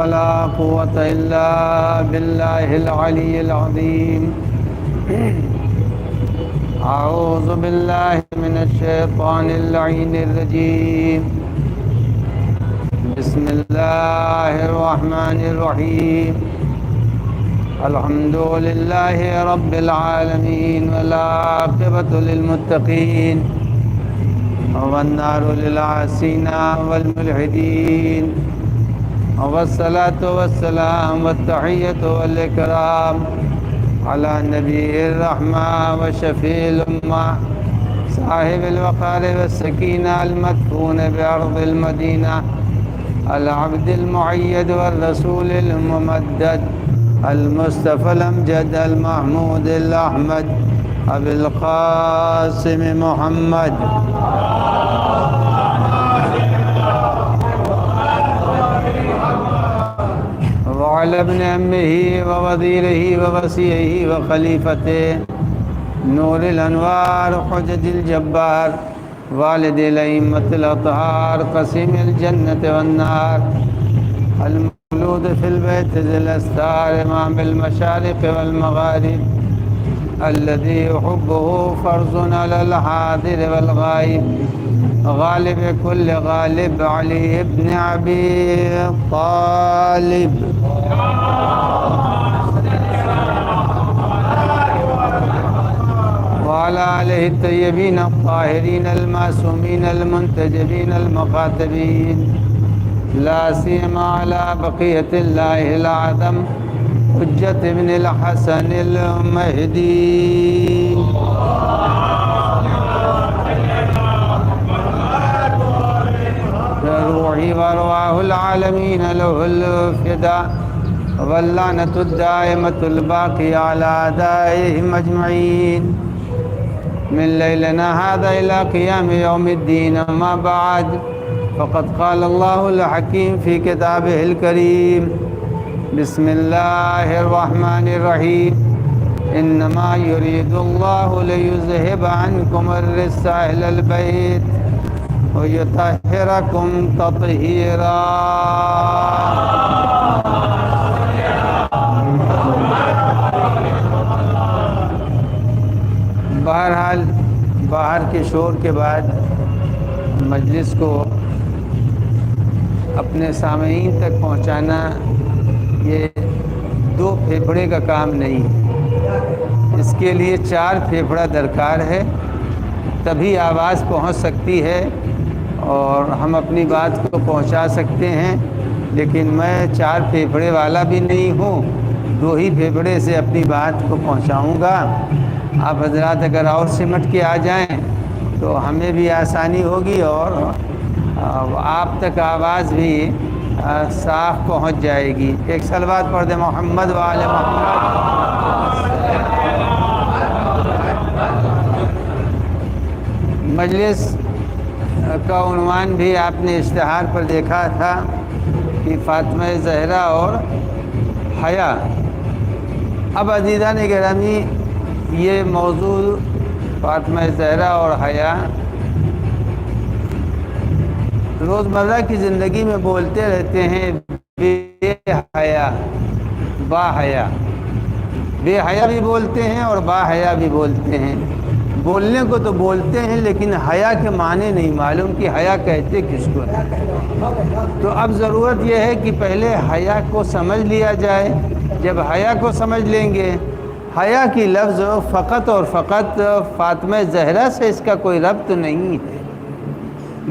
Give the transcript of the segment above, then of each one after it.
ولا قوة إلا بالله العلي العظيم. أعوذ بالله من الشيطان اللعين الرجيم. بسم الله الرحمن الرحيم. الحمد لله رب العالمين والعاقبة للمتقين والنار للعاصين والملحدين والصلاة والسلام والتحية والإكرام على نبي الرحمة وشفيع الأمة صاحب الوقار والسكينة المدفون بأرض المدينة العبد المؤيد والرسول الممدد المصطفى الأمجد المحمود الأحمد أبي القاسم محمد وعلى ابن عمه ووزيره ووصيه وخليفته نور الأنوار حجج الجبار والد الأئمة الأطهار قسيم الجنة والنار المولود في البيت ذي الأستار إمام المشارق والمغارب الذي يحبه فرض على الحاضر والغائب غالب كل غالب علي بن أبي طالب وعلى آله الطيبين الطاهرين المعصومين المنتجبين المخاطبين لا سيما على بقية الله الأعظم حجة بن الحسن المهدي روحي وأرواح العالمين له الفداء واللعنة الدائمة الباقية على أعدائهم أجمعين من ليلنا هذا إلى قيام يوم الدين. أما بعد فقد قال الله الحكيم في كتابه الكريم بسم الله الرحمن الرحيم إنما يريد الله ليذهب عنكم الرجس أهل البيت ويطهركم تطهيرا. بہرحال باہر کے شور کے بعد مجلس کو اپنے سامعین تک پہنچانا یہ دو پھیپھڑے کا کام نہیں ہے. اس کے لیے 4 پھیپھڑا درکار ہے، تبھی آواز پہنچ سکتی ہے اور ہم اپنی بات کو پہنچا سکتے ہیں. لیکن میں 4 پھیپھڑے والا بھی نہیں ہوں، 2 ہی پھیپھڑے سے اپنی بات کو پہنچاؤں گا. آپ حضرات اگر اور سمٹ کے آ جائیں تو ہمیں بھی آسانی ہوگی اور آپ تک آواز بھی صاف پہنچ جائے گی. ایک صلوات پڑھ دیں محمد وآل محمد. مجلس کا عنوان بھی آپ نے اشتہار پر دیکھا تھا کہ فاطمہ زہرا اور حیا. اب عزیزان گرامی یہ موضوع فاطمہ زہرا اور حیا روزمرہ کی زندگی میں بولتے رہتے ہیں. بے حیا با حیا، بے حیا بھی بولتے ہیں اور با حیا بھی بولتے ہیں. بولنے کو تو بولتے ہیں لیکن حیا کے معنی نہیں معلوم کہ حیا کہتے کس کو ہے. تو اب ضرورت یہ ہے کہ پہلے حیا کو سمجھ لیا جائے. جب حیا کو سمجھ لیں گے، حیا کی لفظ فقط اور فقط فاطمہ زہرا سے اس کا کوئی ربط نہیں ہے،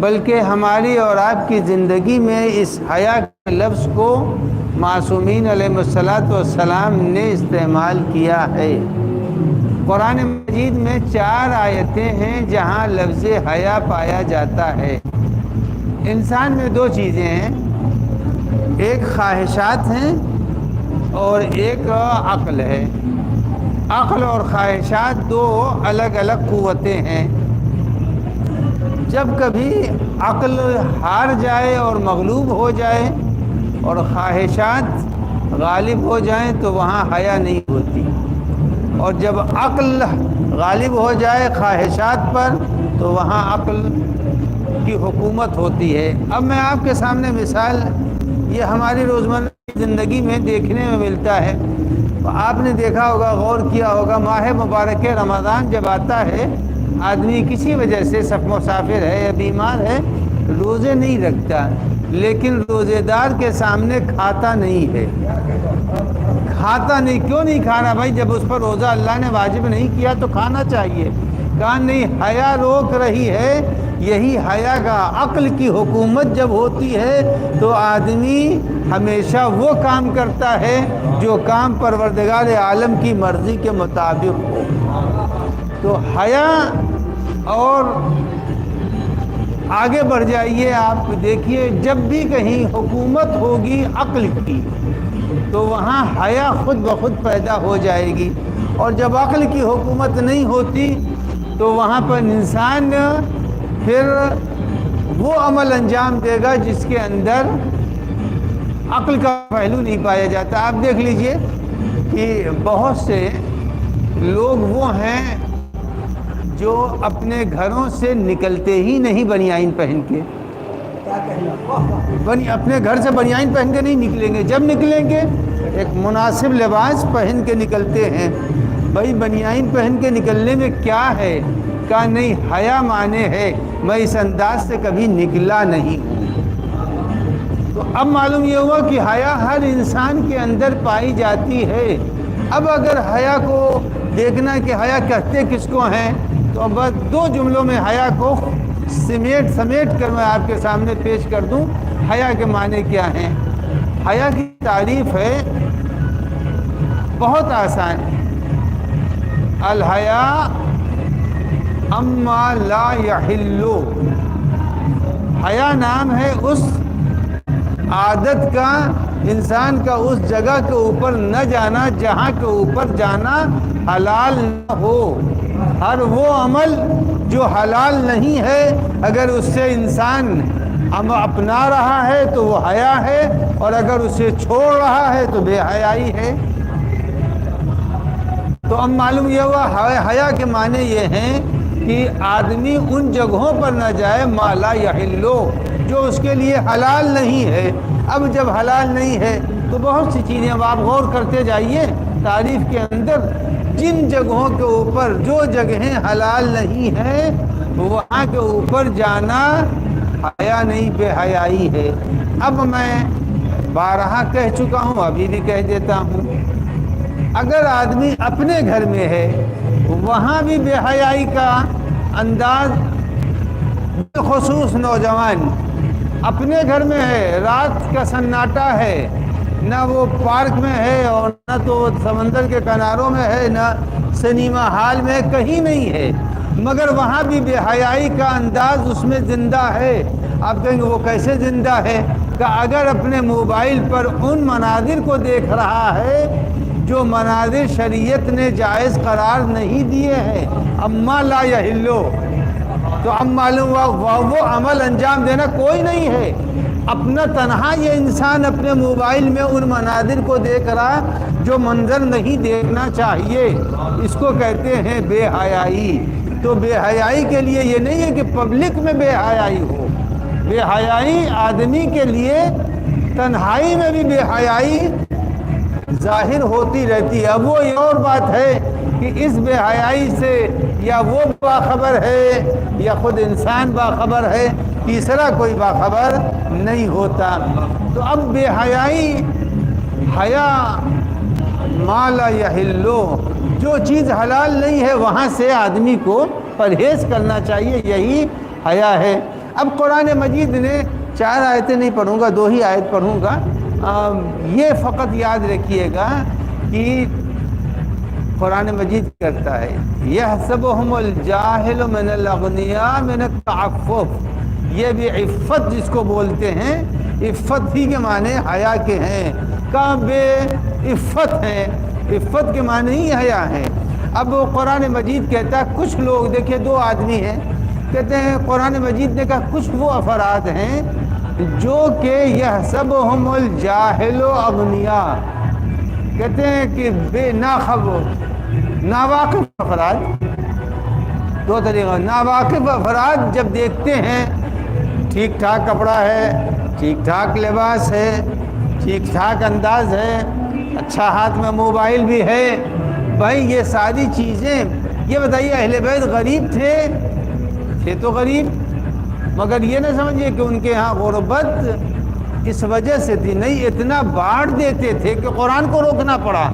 بلکہ ہماری اور آپ کی زندگی میں اس حیا کے لفظ کو معصومین علیہ السلام نے استعمال کیا ہے. قرآن مجید میں 4 آیتیں ہیں جہاں لفظ حیا پایا جاتا ہے. انسان میں 2 چیزیں ہیں، ایک خواہشات ہیں اور ایک عقل ہے. عقل اور خواہشات 2 الگ الگ قوتیں ہیں. جب کبھی عقل ہار جائے اور مغلوب ہو جائے اور خواہشات غالب ہو جائیں تو وہاں حیا نہیں ہوتی، اور جب عقل غالب ہو جائے خواہشات پر تو وہاں عقل کی حکومت ہوتی ہے. اب میں آپ کے سامنے مثال، یہ ہماری روزمرہ زندگی میں دیکھنے میں ملتا ہے۔ آپ نے دیکھا ہوگا، غور کیا ہوگا، ماہ مبارک رمضان جب آتا ہے، آدمی کسی وجہ سے مسافر ہے یا بیمار ہے، روزے نہیں رکھتا، لیکن روزے دار کے سامنے کھاتا نہیں ہے۔ کھاتا نہیں، کیوں نہیں کھانا بھائی؟ جب اس پر روزہ اللہ نے واجب نہیں کیا تو کھانا چاہیے۔ کہا نہیں، حیا روک رہی ہے۔ یہی حیا کا عقل کی حکومت جب ہوتی ہے تو آدمی ہمیشہ وہ کام کرتا ہے جو کام پروردگار عالم کی مرضی کے مطابق ہو۔ تو حیا، اور آگے بڑھ جائیے، آپ دیکھیے جب بھی کہیں حکومت ہوگی عقل کی تو وہاں حیا خود بخود پیدا ہو جائے گی، اور جب عقل کی حکومت نہیں ہوتی تو وہاں پر انسان پھر وہ عمل انجام دے گا جس کے اندر عقل کا پہلو نہیں پایا جاتا۔ آپ دیکھ لیجئے کہ بہت سے لوگ وہ ہیں جو اپنے گھروں سے نکلتے ہی نہیں بنیان پہن کے، اپنے گھر سے بنیان پہن کے نہیں نکلیں گے، جب نکلیں گے ایک مناسب لباس پہن کے نکلتے ہیں۔ بھائی بنیان پہن کے نکلنے میں کیا ہے؟ کہا نہیں، حیا مانے ہے میں اس انداز سے کبھی نکلا نہیں ہوں۔ تو اب معلوم یہ ہوا کہ حیا ہر انسان کے اندر پائی جاتی ہے۔ اب اگر حیا کو دیکھنا کہ حیا کہتے کس کو ہیں، تو بس دو جملوں میں حیا کو سمیٹ کر میں آپ کے سامنے پیش کر دوں۔ حیا کے معنی کیا ہیں؟ حیا کی تعریف ہے بہت آسان۔ الحیا اما لا یحل، حیا نام ہے اس عادت کا، انسان کا اس جگہ کے اوپر نہ جانا جہاں کے اوپر جانا حلال نہ ہو۔ ہر وہ عمل جو حلال نہیں ہے اگر اس سے انسان اپنا رہا ہے تو وہ حیا ہے، اور اگر اسے چھوڑ رہا ہے تو بے حیائی ہے۔ تو اب معلوم یہ ہوا حیا کے معنی یہ ہیں کہ آدمی ان جگہوں پر نہ جائے ما لا یحل، جو اس کے لیے حلال نہیں ہے۔ اب جب حلال نہیں ہے تو بہت سی چیزیں، اب آپ غور کرتے جائیے تعریف کے اندر، جن جگہوں کے اوپر جو جگہیں حلال نہیں ہیں وہاں کے اوپر جانا حیا نہیں، بے حیائی ہے۔ اب میں بارہا کہہ چکا ہوں، ابھی بھی کہہ دیتا ہوں، اگر آدمی اپنے گھر میں ہے وہاں بھی بے حیائی کا انداز، بالخصوص نوجوان اپنے گھر میں ہے، رات کا سناٹا ہے، نہ وہ پارک میں ہے اور نہ تو سمندر کے کناروں میں ہے، نہ سنیما ہال میں، کہیں نہیں ہے، مگر وہاں بھی بے حیائی کا انداز اس میں زندہ ہے۔ آپ کہیں گے وہ کیسے زندہ ہے؟ کہ اگر اپنے موبائل پر ان مناظر کو دیکھ رہا ہے جو مناظر شریعت نے جائز قرار نہیں دیے ہیں، اما لا یحلو، تو اب معلوم ہوا وہ عمل انجام دینا کوئی نہیں ہے۔ اپنا تنہا یہ انسان اپنے موبائل میں ان مناظر کو دیکھ رہا جو منظر نہیں دیکھنا چاہیے، اس کو کہتے ہیں بے حیائی۔ تو بے حیائی کے لیے یہ نہیں ہے کہ پبلک میں بے حیائی ہو، بے حیائی آدمی کے لیے تنہائی میں بھی بے حیائی ظاہر ہوتی رہتی ہے۔ اب وہ یہ اور بات ہے کہ اس بے حیائی سے یا وہ باخبر ہے یا خود انسان باخبر ہے، تیسرا کوئی باخبر نہیں ہوتا۔ تو اب بے حیائی، حیا ما لا یحلو، جو چیز حلال نہیں ہے وہاں سے آدمی کو پرہیز کرنا چاہیے، یہی حیا ہے۔ اب قرآن مجید نے 4 آیتیں نہیں پڑھوں گا، 2 ہی آیت پڑھوں گا۔ یہ فقط یاد رکھیے گا کہ قرآن مجید کرتا ہے یحسبہم الجاہل من الاغنیاء من التعفف، یہ بھی عفت جس کو بولتے ہیں، عفت ہی کے معنی حیا کے ہیں، کہاں بے عفت ہیں، عفت کے معنی ہی حیا ہیں۔ اب وہ قرآن مجید کہتا ہے کچھ لوگ، دیکھیں 2 آدمی ہیں، کہتے ہیں قرآن مجید نے کہا کچھ وہ افراد ہیں جو کہ یحسبہم الجاہل اغنیاء، کہتے ہیں کہ بے ناواقف افراد، 2 طریقہ، ناواقف افراد جب دیکھتے ہیں ٹھیک ٹھاک کپڑا ہے، ٹھیک ٹھاک لباس ہے، ٹھیک ٹھاک انداز ہے، اچھا ہاتھ میں موبائل بھی ہے۔ بھائی یہ ساری چیزیں، یہ بتائیے اہل بیت غریب تھے تو غریب، مگر یہ نہ سمجھیے کہ ان کے ہاں غربت اس وجہ سے تھی، نہیں، اتنا بانٹ دیتے تھے کہ قرآن کو روکنا پڑا۔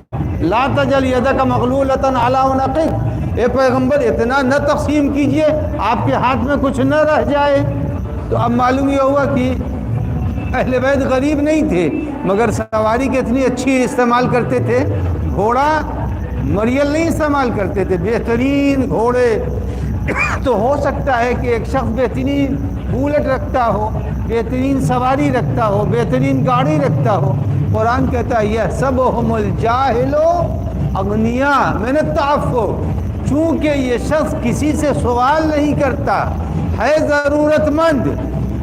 لا تجل یدک مغلولۃ علی عنقک، اے پیغمبر اتنا نہ تقسیم کیجئے آپ کے ہاتھ میں کچھ نہ رہ جائے۔ تو اب معلوم یہ ہوا کہ اہل بیت غریب نہیں تھے، مگر سواری کتنی اچھی استعمال کرتے تھے، گھوڑا مریل نہیں استعمال کرتے تھے، بہترین گھوڑے۔ تو ہو سکتا ہے کہ ایک شخص بہترین بولٹ رکھتا ہو، بہترین سواری رکھتا ہو، بہترین گاڑی رکھتا ہو۔ قرآن کہتا ہے یحسبهم الجاہل اغنیاء من التعفف، چونکہ یہ شخص کسی سے سوال نہیں کرتا، ہے ضرورت مند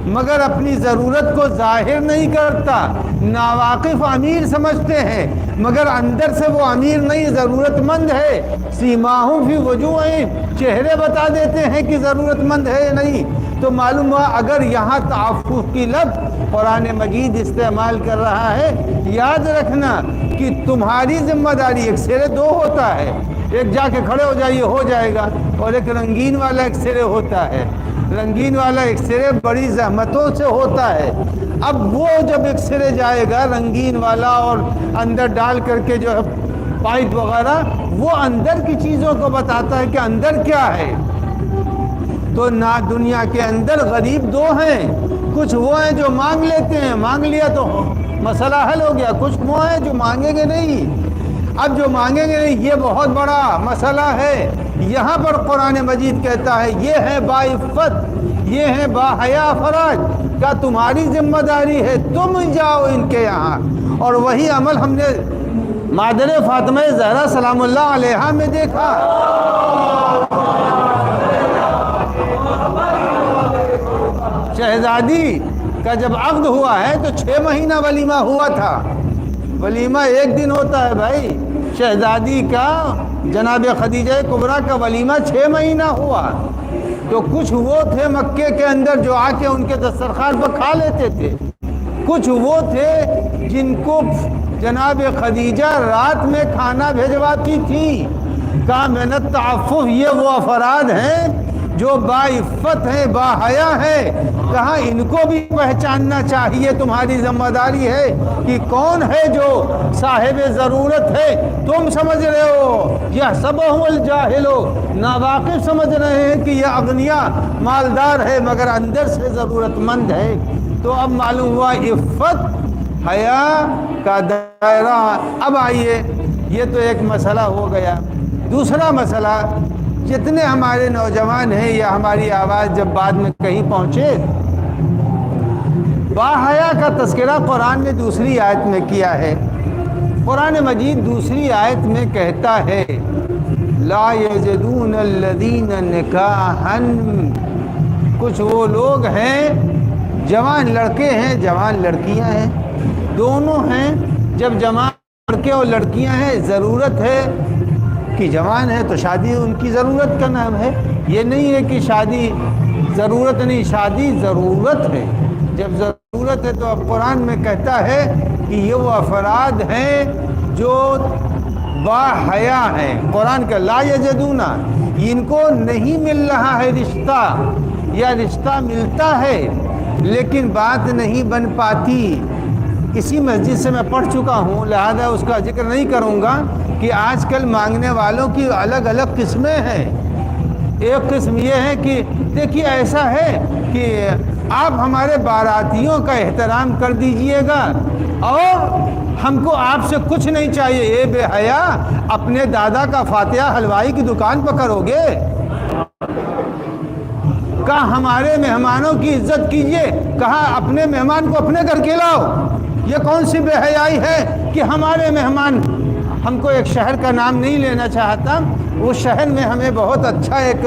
مگر اپنی ضرورت کو ظاہر نہیں کرتا، ناواقف امیر سمجھتے ہیں مگر اندر سے وہ امیر نہیں، ضرورت مند ہے۔ سیماہم فی وجوہہم، چہرے بتا دیتے ہیں کہ ضرورت مند ہے یا نہیں۔ تو معلوم ہوا اگر یہاں تعفف کی لفظ قرآن مجید استعمال کر رہا ہے، یاد رکھنا کہ تمہاری ذمہ داری ایک سرے دو ہوتا ہے، ایک جا کے کھڑے ہو جائیے ہو جائے گا، اور ایک رنگین والا ایک سرے ہوتا ہے، رنگین والا ایک سرے بڑی زحمتوں سے ہوتا ہے۔ اب وہ جب ایک سرے جائے گا رنگین والا اور اندر ڈال کر کے جو ہے پائپ وغیرہ، وہ اندر کی چیزوں کو بتاتا ہے کہ اندر کیا ہے۔ تو نہ دنیا کے اندر غریب دو ہیں، کچھ وہ ہیں جو مانگ لیتے ہیں، مانگ لیا تو مسئلہ حل ہو گیا، کچھ وہ ہیں جو مانگیں گے نہیں۔ اب جو مانگیں گے نہیں، یہ بہت بڑا مسئلہ ہے۔ یہاں پر قرآن مجید کہتا ہے یہ ہے باعفت، یہ ہے باحیا افراد، کیا تمہاری ذمہ داری ہے تم جاؤ ان کے یہاں۔ اور وہی عمل ہم نے مادر فاطمہ زہرا سلام اللہ علیہا میں دیکھا۔ شہزادی کا جب عقد ہوا ہے تو 6 مہینہ ولیمہ ہوا تھا۔ ولیمہ ایک دن ہوتا ہے بھائی، شہزادی کا جناب خدیجہ کبریٰ کا ولیمہ 6 مہینہ ہوا۔ تو کچھ وہ تھے مکے کے اندر جو آ کے ان کے دسترخوان پر کھا لیتے تھے، کچھ وہ تھے جن کو جناب خدیجہ رات میں کھانا بھیجواتی تھی۔ کا من التعفف، یہ وہ افراد ہیں جو باعفت ہیں، باحیا ہیں۔ کہاں ان کو بھی پہچاننا چاہیے، تمہاری ذمہ داری ہے کہ کون ہے جو صاحب ضرورت ہے۔ تم سمجھ رہے ہو یحسبهم الجاہل، ناواقف سمجھ رہے ہیں کہ یہ اغنیا مالدار ہے مگر اندر سے ضرورت مند ہے۔ تو اب معلوم ہوا عفت حیا کا دائرہ۔ اب آئیے، یہ تو ایک مسئلہ ہو گیا۔ دوسرا مسئلہ، جتنے ہمارے نوجوان ہیں یا ہماری آواز جب بعد میں کہیں پہنچے، باحیا کا تذکرہ قرآن نے دوسری آیت میں کیا ہے۔ قرآن مجید دوسری آیت میں کہتا ہے لا یجدون الذین نکاحا، کچھ وہ لوگ ہیں، جوان لڑکے ہیں جوان لڑکیاں ہیں، دونوں ہیں۔ جب جوان لڑکے اور لڑکیاں ہیں، ضرورت ہے کہ جوان ہے تو شادی ان کی ضرورت کا نام ہے۔ یہ نہیں ہے کہ شادی ضرورت نہیں، شادی ضرورت ہے۔ جب ضرورت ہے تو اب قرآن میں کہتا ہے کہ یہ وہ افراد ہیں جو باحیا ہیں۔ قرآن کا لا یجدون، ان کو نہیں مل رہا ہے رشتہ، یا رشتہ ملتا ہے لیکن بات نہیں بن پاتی۔ اسی مسجد سے میں پڑھ چکا ہوں، لہذا اس کا ذکر نہیں کروں گا کہ آج کل مانگنے والوں کی الگ الگ قسمیں ہیں۔ ایک قسم یہ ہے کہ دیکھیے ایسا ہے کہ آپ ہمارے باراتیوں کا احترام کر دیجئے گا اور ہم کو آپ سے کچھ نہیں چاہیے۔ اے بے حیا، اپنے دادا کا فاتحہ حلوائی کی دکان پر کرو گے؟ کہا ہمارے مہمانوں کی عزت کیجئے، کہا اپنے مہمان کو اپنے گھر کے لاؤ۔ یہ کون سی بے حیائی ہے کہ ہمارے مہمان، ہم کو ایک شہر کا نام نہیں لینا چاہتا، اس شہر میں ہمیں بہت اچھا ایک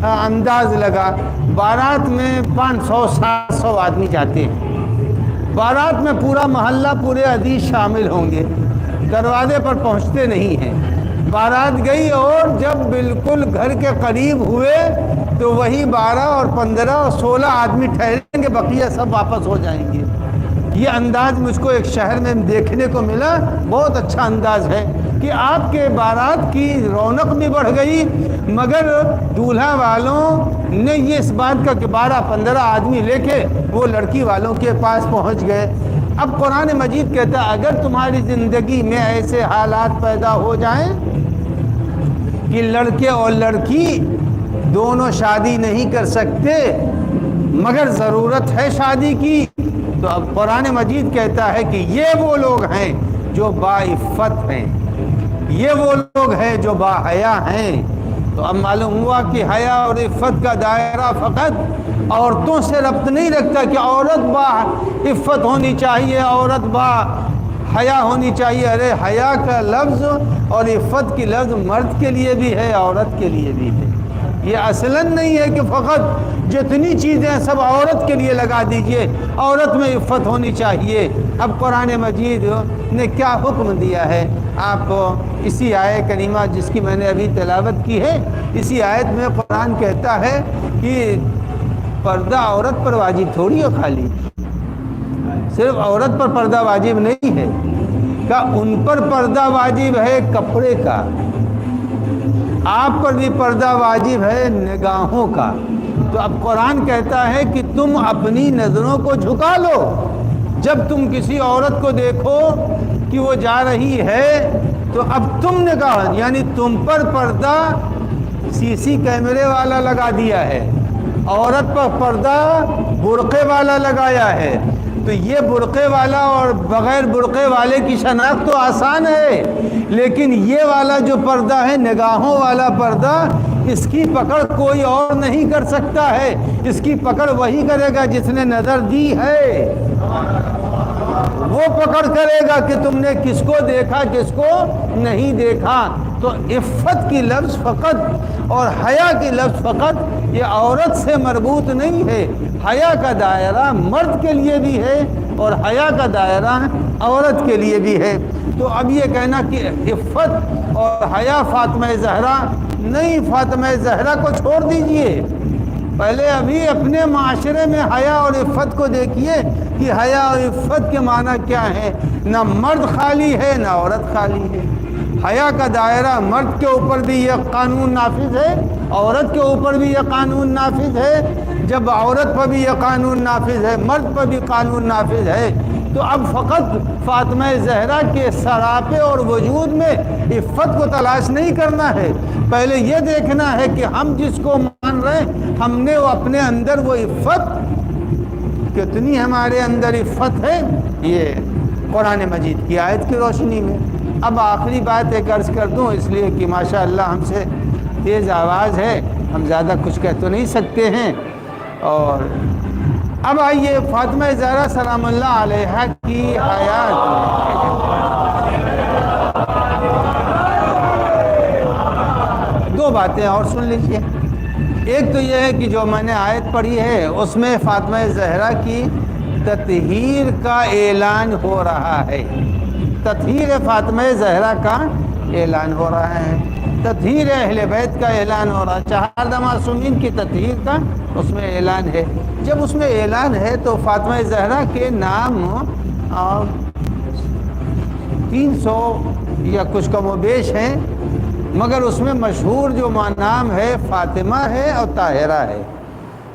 انداز لگا، بارات میں 500-700 آدمی جاتے ہیں، بارات میں پورا محلہ پورے عزیز شامل ہوں گے، دروازے پر پہنچتے نہیں ہیں۔ بارات گئی اور جب بالکل گھر کے قریب ہوئے تو وہی 12 اور 15 اور 16 آدمی ٹھہریں گے، بقیہ سب واپس ہو جائیں گے۔ یہ انداز مجھ کو ایک شہر میں دیکھنے کو ملا، بہت اچھا انداز ہے کہ آپ کے بارات کی رونق بھی بڑھ گئی، مگر دولہا والوں نے یہ اس بات کا کہ 12-15 آدمی لے کے وہ لڑکی والوں کے پاس پہنچ گئے۔ اب قرآن مجید کہتا ہے اگر تمہاری زندگی میں ایسے حالات پیدا ہو جائیں کہ لڑکے اور لڑکی دونوں شادی نہیں کر سکتے مگر ضرورت ہے شادی کی، تو اب قرآن مجید کہتا ہے کہ یہ وہ لوگ ہیں جو باعفت ہیں، یہ وہ لوگ ہیں جو باحیا ہیں۔ تو اب معلوم ہوا کہ حیا اور عفت کا دائرہ فقط عورتوں سے ربط نہیں رکھتا کہ عورت باعفت ہونی چاہیے، عورت باحیا ہونی چاہیے۔ ارے حیا کا لفظ اور عفت کی لفظ مرد کے لیے بھی ہے، عورت کے لیے بھی ہے۔ یہ اصلاً نہیں ہے کہ فقط جتنی چیزیں سب عورت کے لیے لگا دیجئے، عورت میں عفت ہونی چاہیے۔ اب قرآن مجید نے کیا حکم دیا ہے آپ اسی آیت کریمہ جس کی میں نے ابھی تلاوت کی ہے، اسی آیت میں قرآن کہتا ہے کہ پردہ عورت پر واجب تھوڑی ہے، خالی صرف عورت پر پردہ واجب نہیں ہے، کہ ان پر پردہ واجب ہے کپڑے کا، آپ پر بھی پردہ واجب ہے نگاہوں کا۔ تو اب قرآن کہتا ہے کہ تم اپنی نظروں کو جھکا لو، جب تم کسی عورت کو دیکھو کہ وہ جا رہی ہے تو اب تم نگاہ یعنی تم پر پردہ سی کیمرے والا لگا دیا ہے، عورت پر پردہ برقعے والا لگایا ہے۔ تو یہ برقعے والا اور بغیر برقعے والے کی شناخت تو آسان ہے، لیکن یہ والا جو پردہ ہے نگاہوں والا پردہ، اس کی پکڑ کوئی اور نہیں کر سکتا ہے، اس کی پکڑ وہی کرے گا جس نے نظر دی ہے، وہ پکڑ کرے گا کہ تم نے کس کو دیکھا کس کو نہیں دیکھا۔ تو عفت کی لفظ فقط اور حیا کی لفظ فقط یہ عورت سے مربوط نہیں ہے، حیا کا دائرہ مرد کے لیے بھی ہے اور حیا کا دائرہ عورت کے لیے بھی ہے۔ تو اب یہ کہنا کہ عفت اور حیا فاطمہ زہرا نہیں، فاطمہ زہرا کو چھوڑ دیجئے، پہلے ابھی اپنے معاشرے میں حیا اور عفت کو دیکھیے کہ حیا اور عفت کے معنی کیا ہے۔ نہ مرد خالی ہے نہ عورت خالی ہے، حیا کا دائرہ مرد کے اوپر بھی یہ قانون نافذ ہے، عورت کے اوپر بھی یہ قانون نافذ ہے۔ جب عورت پر بھی یہ قانون نافذ ہے، مرد پر بھی قانون نافذ ہے، تو اب فقط فاطمہ زہرا کے سراپے اور وجود میں عفت کو تلاش نہیں کرنا ہے، پہلے یہ دیکھنا ہے کہ ہم جس کو مان رہے ہیں ہم نے وہ اپنے اندر وہ عفت کتنی ہمارے اندر عفت ہے، یہ قرآن مجید کی آیت کی روشنی میں۔ اب آخری بات ایک عرض کر دوں، اس لیے کہ ماشاءاللہ ہم سے تیز آواز ہے، ہم زیادہ کچھ کہہ تو نہیں سکتے ہیں۔ اور اب آئیے فاطمہ زہرا سلام اللہ علیہا کی حیات، دو باتیں اور سن لیجیے۔ ایک تو یہ ہے کہ جو میں نے آیت پڑھی ہے اس میں فاطمہ زہرا کی تطہیر کا اعلان ہو رہا ہے، تطہیر فاطمہ زہرا کا اعلان ہو رہا ہے، تطہیر اہل بیت کا اعلان ہو رہا ہے، 4 معصومین کی تطہیر کا اس میں اعلان ہے۔ جب اس میں اعلان ہے تو فاطمہ زہرا کے نام 300 یا کچھ کم و بیش ہیں، مگر اس میں مشہور جو نام ہے فاطمہ ہے اور طاہرہ ہے۔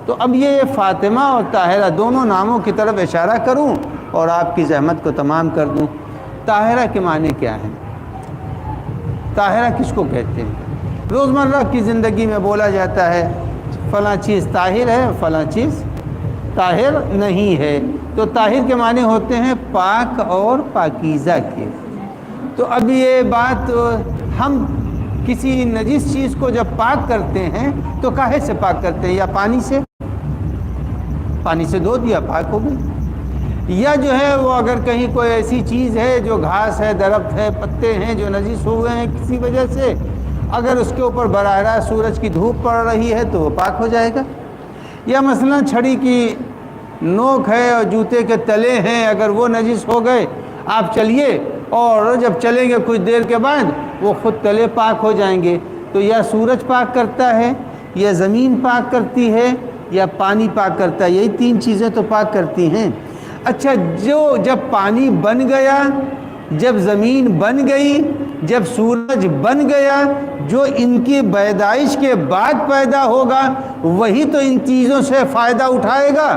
تو اب یہ فاطمہ اور طاہرہ دونوں ناموں کی طرف اشارہ کروں اور آپ کی زحمت کو تمام کر دوں۔ طاہرہ کے معنی کیا ہیں؟ طاہرہ کس کو کہتے ہیں؟ روزمرہ کی زندگی میں بولا جاتا ہے فلاں چیز طاہر ہے فلاں چیز طاہر نہیں ہے، تو طاہر کے معنی ہوتے ہیں پاک اور پاکیزہ کے۔ تو اب یہ بات ہم کسی نجس چیز کو جب پاک کرتے ہیں تو کاہے سے پاک کرتے ہیں؟ یا پانی سے دھو دیا پاک ہو گئی، یا جو ہے وہ اگر کہیں کوئی ایسی چیز ہے جو گھاس ہے درخت ہے پتے ہیں جو نجس ہوئے ہیں کسی وجہ سے، اگر اس کے اوپر براہ راست سورج کی دھوپ پڑ رہی ہے تو وہ پاک ہو جائے گا۔ یا مثلا چھڑی کی نوک ہے اور جوتے کے تلے ہیں، اگر وہ نجس ہو گئے آپ چلیے اور جب چلیں گے کچھ دیر کے بعد وہ خود تلے پاک ہو جائیں گے۔ تو یا سورج پاک کرتا ہے یا زمین پاک کرتی ہے یا پانی پاک کرتا ہے، یہی 3 چیزیں تو پاک کرتی ہیں۔ اچھا جب پانی بن گیا، جب زمین بن گئی، جب سورج بن گیا، جو ان کی پیدائش کے بعد پیدا ہوگا وہی تو ان چیزوں سے فائدہ اٹھائے گا۔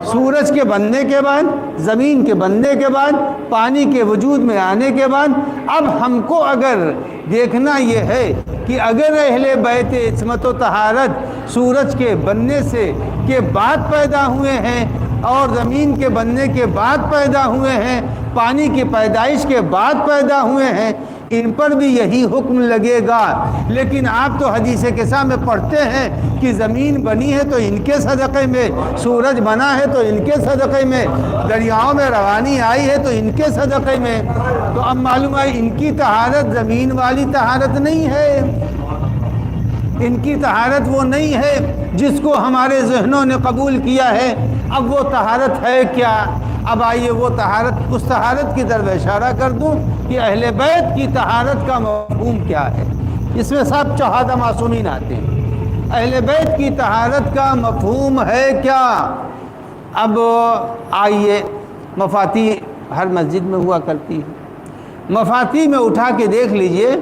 سورج کے بننے کے بعد، زمین کے بننے کے بعد، پانی کے وجود میں آنے کے بعد، اب ہم کو اگر دیکھنا یہ ہے کہ اگر اہل بیت عصمت و طہارت سورج کے بننے کے بعد پیدا ہوئے ہیں اور زمین کے بننے کے بعد پیدا ہوئے ہیں، پانی کی پیدائش کے بعد پیدا ہوئے ہیں، ان پر بھی یہی حکم لگے گا۔ لیکن آپ تو حدیث قصہ میں پڑھتے ہیں کہ زمین بنی ہے تو ان کے صدقے میں، سورج بنا ہے تو ان کے صدقے میں، دریاؤں میں روانی آئی ہے تو ان کے صدقے میں۔ تو اب معلوم ہے ان کی طہارت زمین والی طہارت نہیں ہے، ان کی طہارت وہ نہیں ہے جس کو ہمارے ذہنوں نے قبول کیا ہے۔ اب وہ طہارت ہے کیا؟ اب آئیے وہ طہارت، اس طہارت کی طرف اشارہ کر دوں کہ اہل بیت کی طہارت کا مفہوم کیا ہے۔ اس میں سب شہادہ معصومین آتے ہیں۔ اہل بیت کی طہارت کا مفہوم ہے کیا؟ اب آئیے، مفاتی ہر مسجد میں ہوا کرتی ہے، مفاتی میں اٹھا کے دیکھ لیجئے،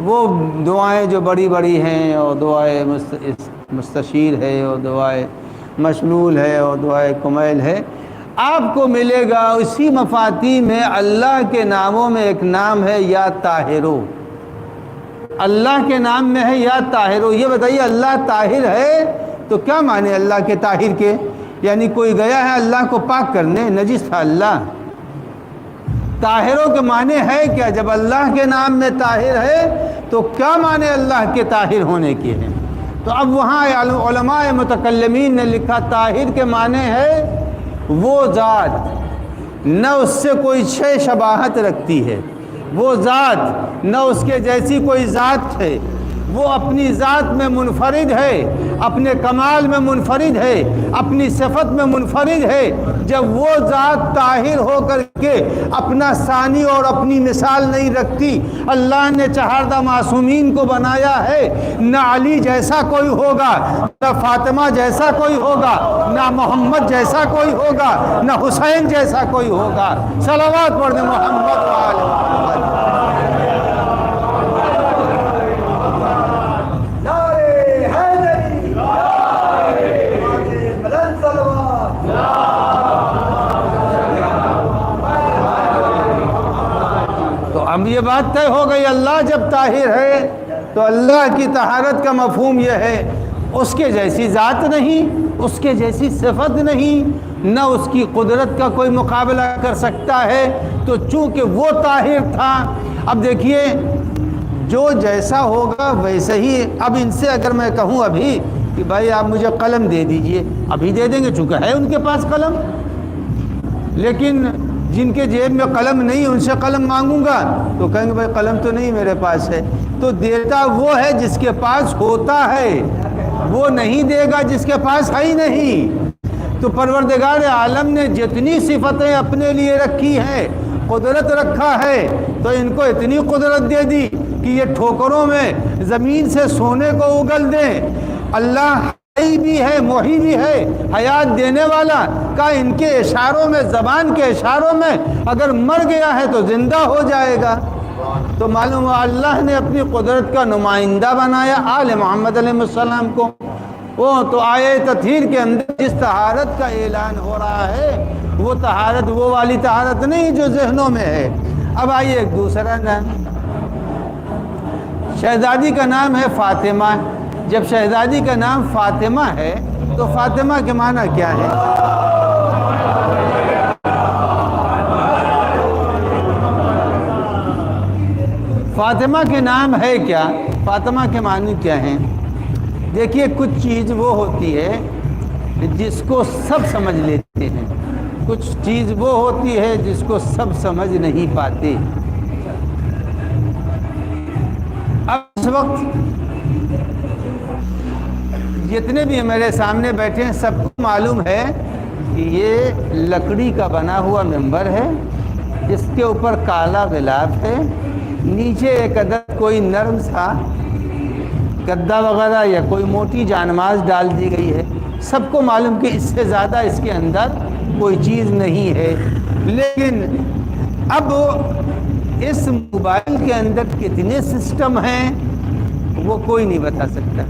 وہ دعائیں جو بڑی بڑی ہیں، اور دعائے مستشیر ہے، اور دعائے مشمول ہے، اور دعائے کمیل ہے، آپ کو ملے گا اسی مفاتی میں اللہ کے ناموں میں ایک نام ہے یا طاہرو۔ اللہ کے نام میں ہے یا طاہرو۔ یہ بتائیے اللہ طاہر ہے تو کیا معنی اللہ کے طاہر کے؟ یعنی کوئی گیا ہے اللہ کو پاک کرنے، نجس تھا اللہ۔ طاہروں کے معنی ہے کیا؟ جب اللہ کے نام میں طاہر ہے تو کیا معنی اللہ کے طاہر ہونے کے ہیں؟ تو اب وہاں علماء متکلمین نے لکھا طاہر کے معنی ہے وہ ذات نہ اس سے کوئی شے شباہت رکھتی ہے، وہ ذات نہ اس کے جیسی کوئی ذات ہے، وہ اپنی ذات میں منفرد ہے، اپنے کمال میں منفرد ہے، اپنی صفت میں منفرد ہے۔ جب وہ ذات طاہر ہو کر کے اپنا ثانی اور اپنی مثال نہیں رکھتی، اللہ نے چہاردہ معصومین کو بنایا ہے، نہ علی جیسا کوئی ہوگا، نہ فاطمہ جیسا کوئی ہوگا، نہ محمد جیسا کوئی ہوگا، نہ حسین جیسا کوئی ہوگا۔ صلوات پڑھیں محمد و آل محمد۔ اب یہ بات طے ہو گئی، اللہ جب طاہر ہے تو اللہ کی طہارت کا مفہوم یہ ہے اس کے جیسی ذات نہیں، اس کے جیسی صفت نہیں، نہ اس کی قدرت کا کوئی مقابلہ کر سکتا ہے۔ تو چونکہ وہ طاہر تھا، اب دیکھیے جو جیسا ہوگا ویسے ہی۔ اب ان سے اگر میں کہوں ابھی کہ بھائی آپ مجھے قلم دے دیجئے، ابھی دے دیں گے چونکہ ہے ان کے پاس قلم، لیکن جن کے جیب میں قلم نہیں ان سے قلم مانگوں گا تو کہیں گے بھائی قلم تو نہیں میرے پاس ہے۔ تو دیتا وہ ہے جس کے پاس ہوتا ہے، وہ نہیں دے گا جس کے پاس ہے ہی نہیں۔ تو پروردگار عالم نے جتنی صفتیں اپنے لیے رکھی ہیں، قدرت رکھا ہے، تو ان کو اتنی قدرت دے دی کہ یہ ٹھوکروں میں زمین سے سونے کو اگل دیں۔ اللہ حی بھی ہے، محی بھی ہے، حیات دینے والا کا ان کے اشاروں میں، زبان کے اشاروں میں اگر مر گیا ہے تو زندہ ہو جائے گا۔ تو معلوم ہوا اللہ نے اپنی قدرت کا نمائندہ بنایا آل محمد علیہ السلام کو۔ وہ تو آیہ تطہیر کے اندر جس طہارت کا اعلان ہو رہا ہے وہ طہارت وہ والی طہارت نہیں جو ذہنوں میں ہے۔ اب آئیے ایک دوسرا نام، شہزادی کا نام ہے فاطمہ۔ جب شہزادی کا نام فاطمہ ہے تو فاطمہ کے معنی کیا ہے؟ فاطمہ کے نام ہے کیا؟ فاطمہ کے معنی کیا ہیں؟ دیکھیے کچھ چیز وہ ہوتی ہے جس کو سب سمجھ لیتے ہیں، کچھ چیز وہ ہوتی ہے جس کو سب سمجھ نہیں پاتے۔ اب اس وقت جتنے بھی میرے سامنے بیٹھے ہیں سب کو معلوم ہے کہ یہ لکڑی کا بنا ہوا ممبر ہے، اس کے اوپر کالا غلاف ہے، نیچے ایک عدد کوئی نرم سا گدا وغیرہ یا کوئی موٹی جانماز ڈال دی گئی ہے، سب کو معلوم کہ اس سے زیادہ اس کے اندر کوئی چیز نہیں ہے، لیکن اب اس موبائل کے اندر کتنے سسٹم ہیں وہ کوئی نہیں بتا سکتا،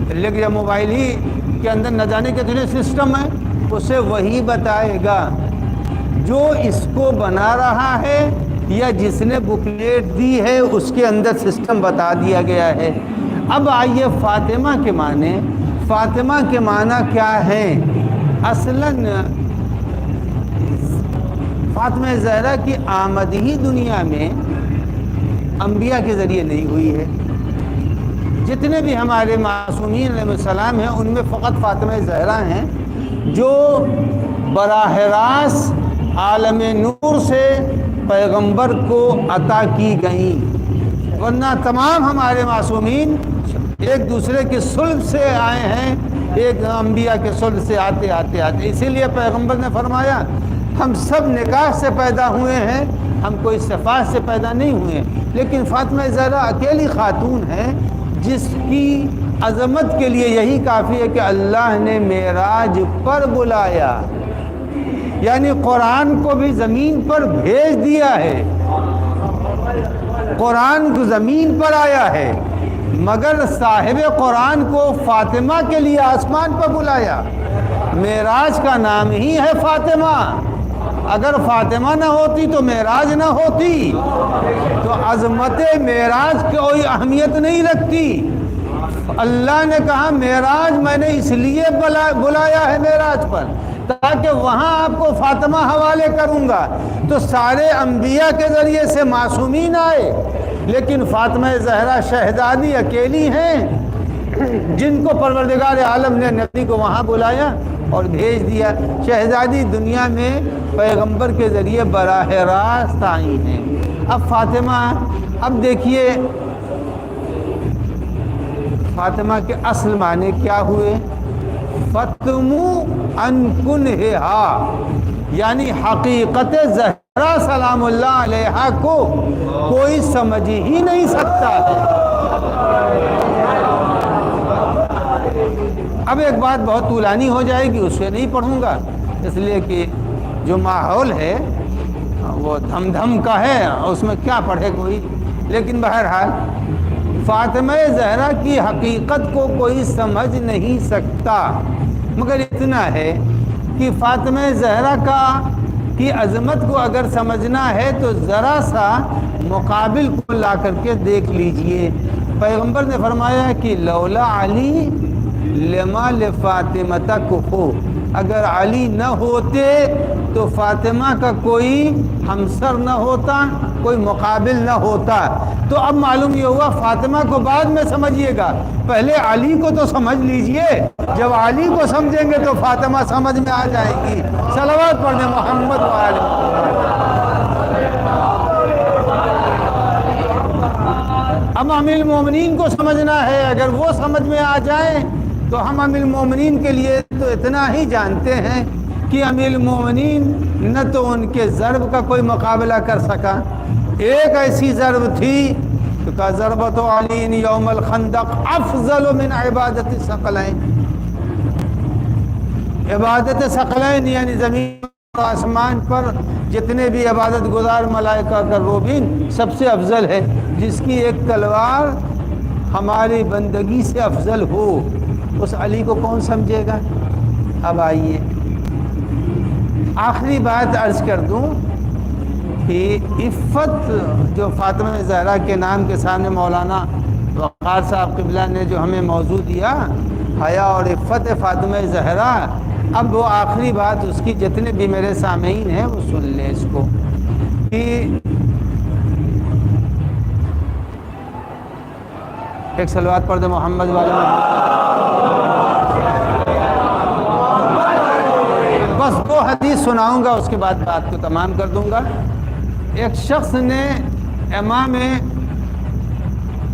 لیکن جب موبائل ہی کے اندر نہ جانے کتنے سسٹم ہیں اسے وہی بتائے گا جو اس کو بنا رہا ہے یا جس نے بکلیٹ دی ہے اس کے اندر سسٹم بتا دیا گیا ہے۔ اب آئیے فاطمہ کے معنی، فاطمہ کے معنی کیا ہے؟ اصلاً فاطمہ زہرا کی آمد ہی دنیا میں انبیاء کے ذریعے نہیں ہوئی ہے، جتنے بھی ہمارے معصومین علیہ السلام ہیں ان میں فقط فاطمہ زہرا ہیں جو براہ راست عالم نور سے پیغمبر کو عطا کی گئیں، ورنہ تمام ہمارے معصومین ایک دوسرے کے صلب سے آئے ہیں، ایک انبیاء کے صلب سے آتے آتے آتے، اسی لیے پیغمبر نے فرمایا ہم سب نکاح سے پیدا ہوئے ہیں، ہم کوئی صفات سے پیدا نہیں ہوئے، لیکن فاطمہ زہرا اکیلی خاتون ہے جس کی عظمت کے لیے یہی کافی ہے کہ اللہ نے معراج پر بلایا، یعنی قرآن کو بھی زمین پر بھیج دیا ہے، قرآن کو زمین پر آیا ہے، مگر صاحب قرآن کو فاطمہ کے لیے آسمان پر بلایا۔ معراج کا نام ہی ہے فاطمہ، اگر فاطمہ نہ ہوتی تو معراج نہ ہوتی، تو عظمت معراج کوئی اہمیت نہیں رکھتی۔ اللہ نے کہا معراج میں نے اس لیے بلایا ہے معراج پر تاکہ وہاں آپ کو فاطمہ حوالے کروں گا، تو سارے انبیاء کے ذریعے سے معصومین آئے، لیکن فاطمہ زہرا شہزادی اکیلی ہیں جن کو پروردگار عالم نے نبی کو وہاں بلایا اور بھیج دیا۔ شہزادی دنیا میں پیغمبر کے ذریعے براہ راست آئی ہیں۔ اب فاطمہ، اب دیکھیے فاطمہ کے اصل معنی کیا ہوئے؟ فتمو ان کنہا، یعنی حقیقت زہرا سلام اللہ علیہا کو کوئی سمجھ ہی نہیں سکتا ہے۔ اب ایک بات بہت طولانی ہو جائے گی، اس سے نہیں پڑھوں گا، اس لیے کہ جو ماحول ہے وہ دھم دھم کا ہے، اس میں کیا پڑھے کوئی، لیکن بہرحال فاطمہ زہرا کی حقیقت کو کوئی سمجھ نہیں سکتا، مگر اتنا ہے کہ فاطمہ زہرا کی عظمت کو اگر سمجھنا ہے تو ذرا سا مقابل کو لا کر کے دیکھ لیجئے۔ پیغمبر نے فرمایا کہ لولا علی لما لفاطمہ کفو، اگر علی نہ ہوتے تو فاطمہ کا کوئی ہمسر نہ ہوتا، کوئی مقابل نہ ہوتا۔ تو اب معلوم یہ ہوا فاطمہ کو بعد میں سمجھیے گا، پہلے علی کو تو سمجھ لیجئے، جب علی کو سمجھیں گے تو فاطمہ سمجھ میں آ جائے گی۔ صلوات پڑھیں محمد وآلہ۔ اب امیر المومنین کو سمجھنا ہے، اگر وہ سمجھ میں آ جائیں تو ہم امیر المومنین کے لیے تو اتنا ہی جانتے ہیں کہ امیر المومنین نہ تو ان کے ضرب کا کوئی مقابلہ کر سکا، ایک ایسی ضرب تھی کہ ضربت علی یوم الخندق افضل من عبادت ثقلین، عبادت ثقلین یعنی زمین و آسمان پر جتنے بھی عبادت گزار ملائکہ کروبین سب سے افضل ہے، جس کی ایک تلوار ہماری بندگی سے افضل ہو، اس علی کو کون سمجھے گا؟ اب آئیے آخری بات عرض کر دوں کہ عفت جو فاطمہ زہرا کے نام کے سامنے مولانا وقار صاحب قبلہ نے جو ہمیں موضوع دیا، حیا اور عفت فاطمہ زہرا، اب وہ آخری بات اس کی جتنے بھی میرے سامعین ہیں وہ سن لیں اس کو، کہ ایک صلوات پڑھ دے محمد والا۔ بس 2 حدیث سناؤں گا، اس کے بعد بات کو تمام کر دوں گا۔ ایک شخص نے امام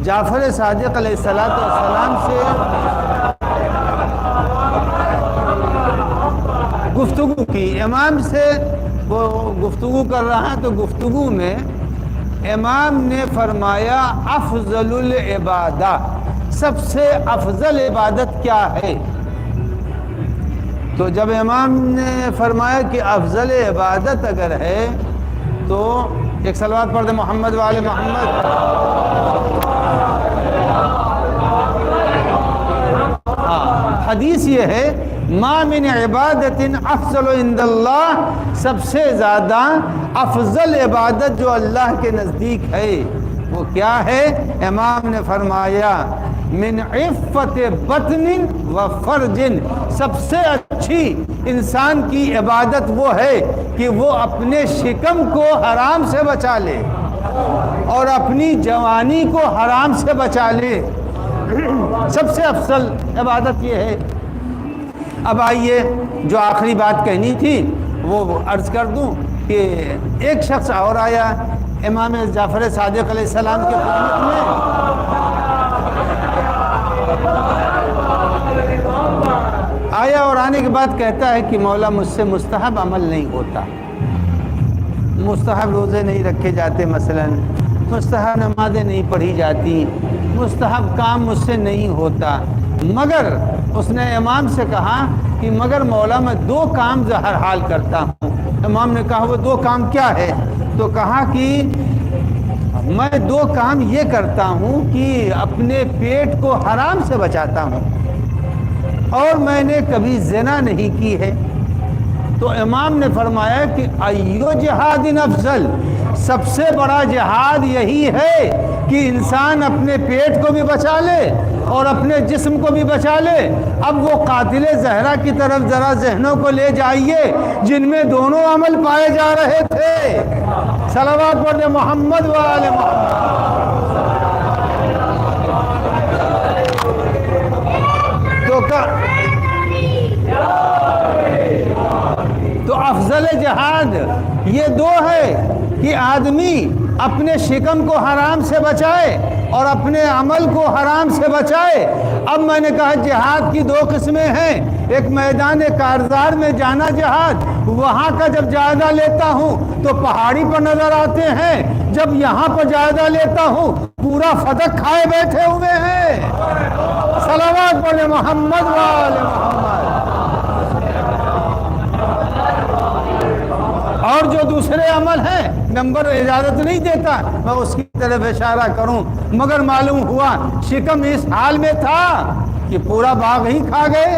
جعفر صادق علیہ السلام سے گفتگو کی، امام سے وہ گفتگو کر رہا ہے، تو گفتگو میں امام نے فرمایا افضل العبادہ، سب سے افضل عبادت کیا ہے؟ تو جب امام نے فرمایا کہ افضل عبادت اگر ہے تو ایک صلوات پڑھ دے محمد وآل محمد. حدیث یہ ہے ما من عبادت افضل عند اللہ، سب سے زیادہ افضل عبادت جو اللہ کے نزدیک ہے وہ کیا ہے؟ امام نے فرمایا من عفت بطن و فرج، سب سے اچھی انسان کی عبادت وہ ہے کہ وہ اپنے شکم کو حرام سے بچا لے اور اپنی جوانی کو حرام سے بچا لے. سب سے افضل عبادت یہ ہے. اب آئیے جو آخری بات کہنی تھی وہ عرض کر دوں کہ ایک شخص اور آیا امام جعفر صادق علیہ السلام کے خدمت میں. آیا اور آنے کے بعد کہتا ہے کہ مولا مجھ سے مستحب عمل نہیں ہوتا، مستحب روزے نہیں رکھے جاتے، مثلا مستحب نمازیں نہیں پڑھی جاتی، مستحب کام مجھ سے نہیں ہوتا. مگر اس نے امام سے کہا کہ مگر مولا میں دو کام ہر حال کرتا ہوں. امام نے کہا وہ دو کام کیا ہے؟ تو کہا کہ میں دو کام یہ کرتا ہوں کہ اپنے پیٹ کو حرام سے بچاتا ہوں اور میں نے کبھی زنا نہیں کی ہے. تو امام نے فرمایا کہ ایو جہاد افضل، سب سے بڑا جہاد یہی ہے کہ انسان اپنے پیٹ کو بھی بچا لے اور اپنے جسم کو بھی بچا لے. اب وہ قاتل زہرا کی طرف ذرا ذہنوں کو لے جائیے جن میں دونوں عمل پائے جا رہے تھے. صلوات پڑھ دے محمد وآل محمد. تو افضل جہاد یہ دو ہے کہ آدمی اپنے شکم کو حرام سے بچائے اور اپنے عمل کو حرام سے بچائے. اب میں نے کہا جہاد کی دو قسمیں ہیں، ایک میدان کارزار میں جانا جہاد، وہاں کا جب جائزہ لیتا ہوں تو پہاڑی پر نظر آتے ہیں، جب یہاں پر جائزہ لیتا ہوں پورا فتح کھائے بیٹھے ہوئے ہیں. صلوات پڑھے محمد وآل محمد. اور جو دوسرے عمل ہیں نمبر اجازت نہیں دیتا میں اس کی طرف اشارہ کروں، مگر معلوم ہوا شکم اس حال میں تھا کہ پورا باغ ہی کھا گئے.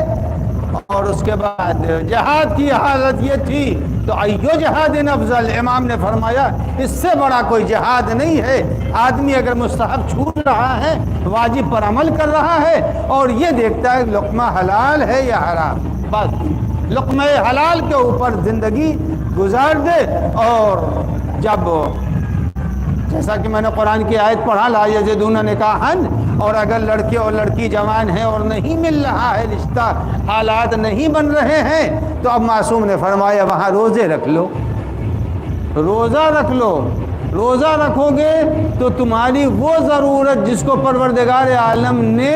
اور اس کے بعد جہاد کی حالت یہ تھی. تو ایو جہاد افضل، امام نے فرمایا اس سے بڑا کوئی جہاد نہیں ہے. آدمی اگر مستحب چھوٹ رہا ہے، واجب پر عمل کر رہا ہے اور یہ دیکھتا ہے لقمہ حلال ہے یا حرام، بس لقمہ حلال کے اوپر زندگی گزار دے. اور جب جیسا کہ میں نے قرآن کی آیت پڑھا لا یجدون نکاحا، اور اگر لڑکے اور لڑکی جوان ہیں اور نہیں مل رہا ہے رشتہ، حالات نہیں بن رہے ہیں، تو اب معصوم نے فرمایا وہاں روزے رکھ لو، روزہ رکھ لو. روزہ رکھو گے تو تمہاری وہ ضرورت جس کو پروردگار عالم نے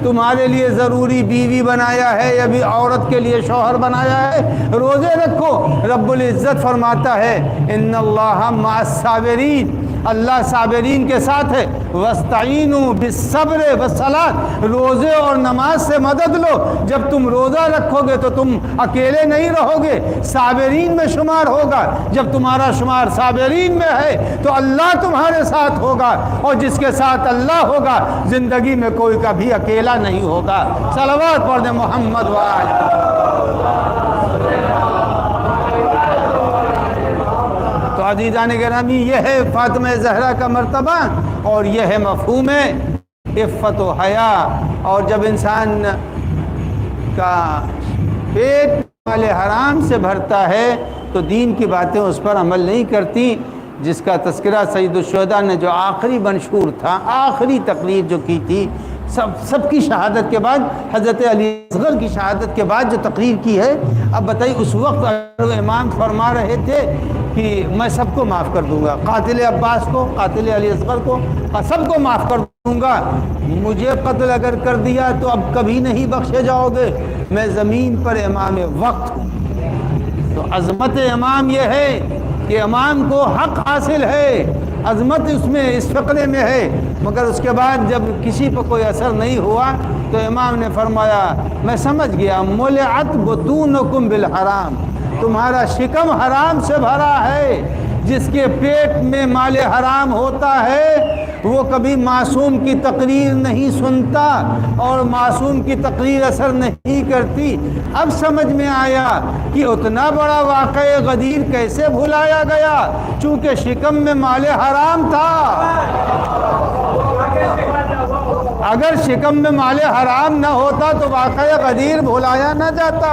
تمہارے لیے ضروری بیوی بنایا ہے یا بھی عورت کے لیے شوہر بنایا ہے، روزے رکھو. رب العزت فرماتا ہے ان اللہ مع الصابرین، اللہ صابرین کے ساتھ ہے. وَاسْتَعِينُوا بِالصَّبْرِ وَالصَّلَاةِ، روزے اور نماز سے مدد لو. جب تم روزہ رکھو گے تو تم اکیلے نہیں رہو گے، صابرین میں شمار ہوگا. جب تمہارا شمار صابرین میں ہے تو اللہ تمہارے ساتھ ہوگا، اور جس کے ساتھ اللہ ہوگا زندگی میں کوئی کبھی اکیلا نہیں ہوگا. صلوات پڑھ دیں محمد وآلہ. تو عزیزان گرامی یہ ہے فاطمہ زہرا کا مرتبہ اور یہ ہے مفہوم عفت و حیا. اور جب انسان کا پیٹ والے حرام سے بھرتا ہے تو دین کی باتیں اس پر عمل نہیں کرتی، جس کا تذکرہ سید الشہداء نے جو آخری منشور تھا، آخری تقریر جو کی تھی سب کی شہادت کے بعد، حضرت علی اصغر کی شہادت کے بعد جو تقریر کی ہے. اب بتائیے اس وقت امام فرما رہے تھے کہ میں سب کو معاف کر دوں گا، قاتل عباس کو، قاتل علی اصغر کو، سب کو معاف کر دوں گا. مجھے قتل اگر کر دیا تو اب کبھی نہیں بخشے جاؤ گے، میں زمین پر امام وقت ہوں. تو عظمت امام یہ ہے کہ امام کو حق حاصل ہے، عظمت اس میں اس فقرے میں ہے. مگر اس کے بعد جب کسی پر کوئی اثر نہیں ہوا تو امام نے فرمایا میں سمجھ گیا، ملعت بطونکم بالحرام، تمہارا شکم حرام سے بھرا ہے۔ جس کے پیٹ میں مال حرام ہوتا ہے وہ کبھی معصوم کی تقریر نہیں سنتا اور معصوم کی تقریر اثر نہیں کرتی۔ اب سمجھ میں آیا کہ اتنا بڑا واقعہ غدیر کیسے بھلایا گیا، چونکہ شکم میں مال حرام تھا۔ اگر شکم میں مال حرام نہ ہوتا تو واقعہ غدیر بھلایا نہ جاتا۔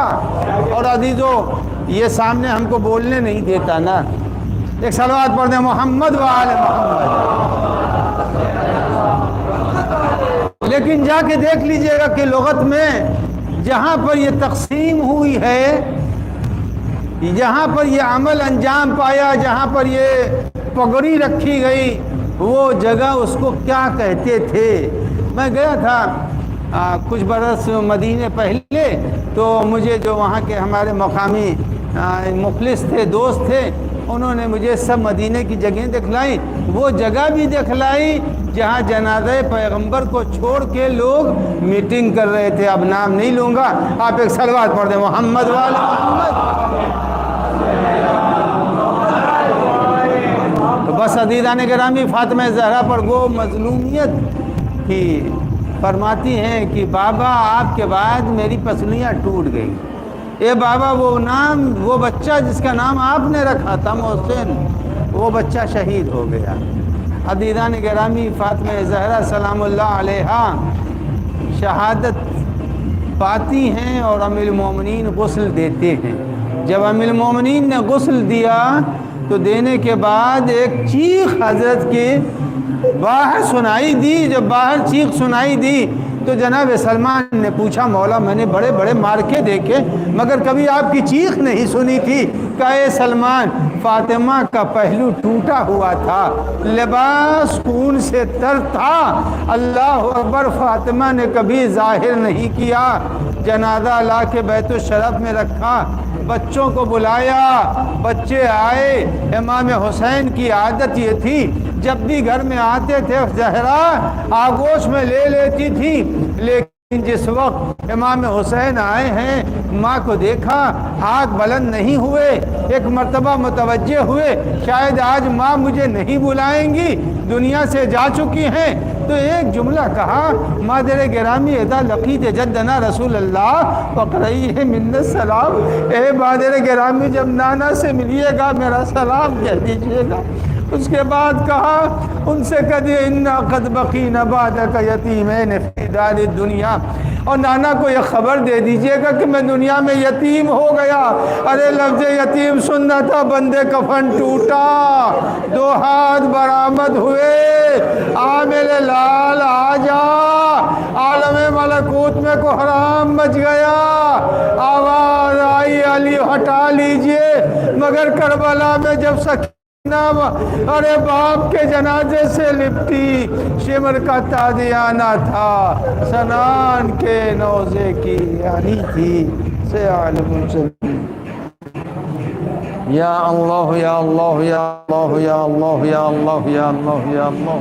اور عزیزو یہ سامنے ہم کو بولنے نہیں دیتا نا، ایک صلوات پڑھ دیں محمد وآل محمد۔ لیکن جا کے دیکھ لیجئے گا کہ لغت میں جہاں پر یہ تقسیم ہوئی ہے، جہاں پر یہ عمل انجام پایا، جہاں پر یہ پگڑی رکھی گئی، وہ جگہ اس کو کیا کہتے تھے؟ میں گیا تھا کچھ برس مدینے پہلے، تو مجھے جو وہاں کے ہمارے مقامی مخلص تھے، دوست تھے، انہوں نے مجھے سب مدینے کی جگہیں دکھلائی۔ وہ جگہ بھی دکھلائی جہاں جنازہ پیغمبر کو چھوڑ کے لوگ میٹنگ کر رہے تھے۔ اب نام نہیں لوں گا، آپ ایک صلوات پڑھ دیں محمد والا محمد۔ تو بس عزیزان گرامی، فاطمہ زہرا پر وہ مظلومیت کی فرماتی ہیں کہ بابا آپ کے بعد میری پسلیاں ٹوٹ گئی۔ اے بابا وہ بچہ جس کا نام آپ نے رکھا تھا محسن، وہ بچہ شہید ہو گیا۔ عزیزان گرامی، فاطمہ زہرا سلام اللہ علیہا شہادت پاتی ہیں اور ام المومنین غسل دیتے ہیں۔ جب ام المومنین نے غسل دیا تو دینے کے بعد ایک چیخ حضرت کی باہر سنائی دی۔ جب باہر چیخ سنائی دی تو جناب سلمان نے پوچھا مولا میں نے بڑے بڑے مارکے دیکھے مگر کبھی آپ کی چیخ نہیں سنی تھی۔ کہا اے سلمان، فاطمہ کا پہلو ٹوٹا ہوا تھا، لباس خون سے تر تھا، اللہ اکبر فاطمہ نے کبھی ظاہر نہیں کیا۔ جنازہ لا کے بیت الشرف میں رکھا، بچوں کو بلایا، بچے آئے۔ امام حسین کی عادت یہ تھی جب بھی گھر میں آتے تھے زہرا آغوش میں لے لیتی تھی، لیکن جس وقت امام حسین آئے ہیں ماں کو دیکھا، ہاتھ بلند نہیں ہوئے، ایک مرتبہ متوجہ ہوئے شاید آج ماں مجھے نہیں بلائیں گی، دنیا سے جا چکی ہیں، تو ایک جملہ کہا مادر گرامی اذا لقیت جدنا رسول اللہ فقرئیہ من السلام، اے مادر گرامی جب نانا سے ملیے گا میرا سلام کہہ دیجئے گا۔ اس کے بعد کہا ان سے کہہ انا قد بقینا بعدک یتیمین فی دار الدنیا، اور نانا کو یہ خبر دے دیجئے گا کہ میں دنیا میں یتیم ہو گیا۔ ارے لفظ یتیم سننا تھا، بندے کفن ٹوٹا، دو ہاتھ برآمد ہوئے، آ میرے لال آ جا، عالم ملکوت میں کو حرام مچ گیا، آواز آئی علی ہٹا لیجئے، مگر کربلا میں جب ارے باپ کے جنازے سے لپٹی شمر کا تادیانہ تھا، سنان کے نوزے کی یعنی تھی سے عالم چلی۔ یا اللہ یا اللہ یا اللہ یا اللہ یا اللہ یا اللہ یا اللہ۔